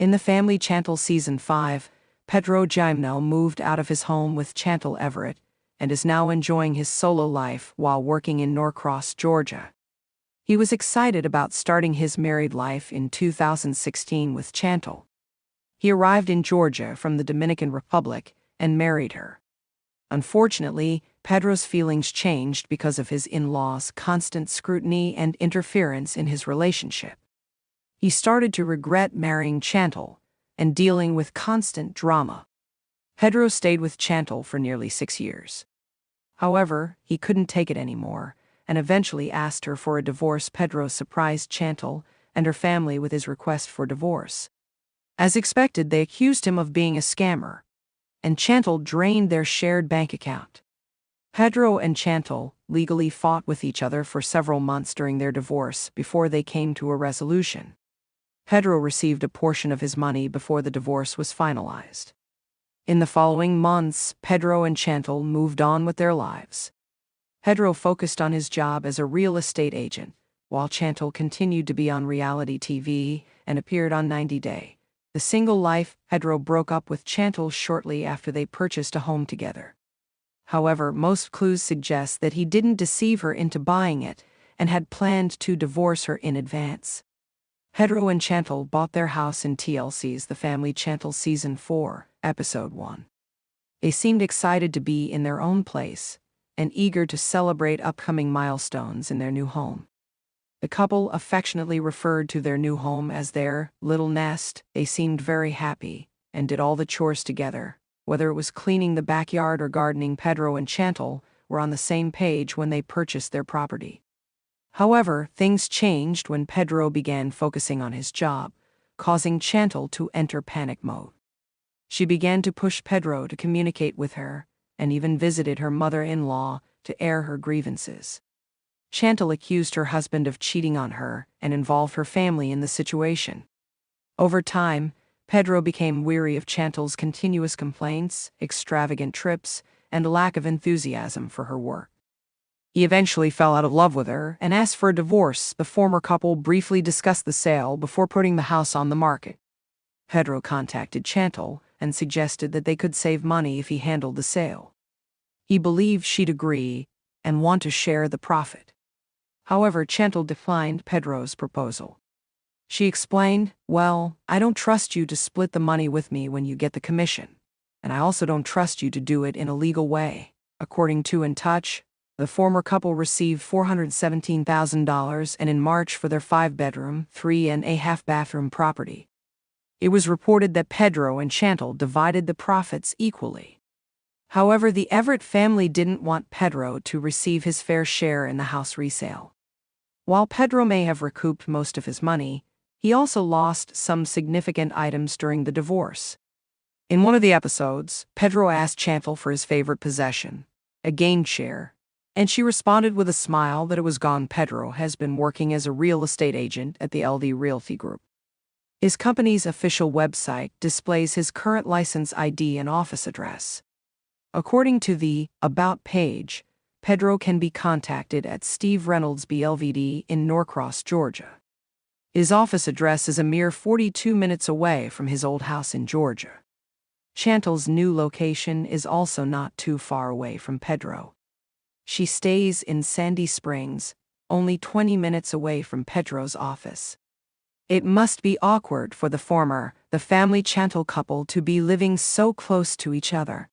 In The Family Chantel Season 5, Pedro Jimeno moved out of his home with Chantel Everett and is now enjoying his solo life while working in Norcross, Georgia. He was excited about starting his married life in 2016 with Chantel. He arrived in Georgia from the Dominican Republic and married her. Unfortunately, Pedro's feelings changed because of his in-laws' constant scrutiny and interference in his relationship. He started to regret marrying Chantel and dealing with constant drama. Pedro stayed with Chantel for nearly 6 years. However, he couldn't take it anymore and eventually asked her for a divorce. Pedro surprised Chantel and her family with his request for divorce. As expected, they accused him of being a scammer, and Chantel drained their shared bank account. Pedro and Chantel legally fought with each other for several months during their divorce before they came to a resolution. Pedro received a portion of his money before the divorce was finalized. In the following months, Pedro and Chantel moved on with their lives. Pedro focused on his job as a real estate agent, while Chantel continued to be on reality TV and appeared on 90 Day. The single life. Pedro broke up with Chantel shortly after they purchased a home together. However, most clues suggest that he didn't deceive her into buying it and had planned to divorce her in advance. Pedro and Chantel bought their house in TLC's The Family Chantel Season 4, Episode 1. They seemed excited to be in their own place and eager to celebrate upcoming milestones in their new home. The couple affectionately referred to their new home as their little nest. They seemed very happy and did all the chores together. Whether it was cleaning the backyard or gardening, Pedro and Chantel were on the same page when they purchased their property. However, things changed when Pedro began focusing on his job, causing Chantel to enter panic mode. She began to push Pedro to communicate with her and even visited her mother-in-law to air her grievances. Chantel accused her husband of cheating on her and involved her family in the situation. Over time, Pedro became weary of Chantel's continuous complaints, extravagant trips, and lack of enthusiasm for her work. He eventually fell out of love with her and asked for a divorce. The former couple briefly discussed the sale before putting the house on the market. Pedro contacted Chantel and suggested that they could save money if he handled the sale. He believed she'd agree and want to share the profit. However, Chantel declined Pedro's proposal. She explained, "Well, I don't trust you to split the money with me when you get the commission, and I also don't trust you to do it in a legal way." According to In Touch, the former couple received $417,000 and in March for their 5-bedroom, 3.5-bathroom property. It was reported that Pedro and Chantel divided the profits equally. However, the Everett family didn't want Pedro to receive his fair share in the house resale. While Pedro may have recouped most of his money, he also lost some significant items during the divorce. In one of the episodes, Pedro asked Chantel for his favorite possession, a game chair, and she responded with a smile that it was gone. Pedro has been working as a real estate agent at the LD Realty Group. His company's official website displays his current license ID and office address. According to the About page, Pedro can be contacted at Steve Reynolds BLVD in Norcross, Georgia. His office address is a mere 42 minutes away from his old house in Georgia. Chantel's new location is also not too far away from Pedro. She stays in Sandy Springs, only 20 minutes away from Pedro's office. It must be awkward for the family Chantel couple to be living so close to each other.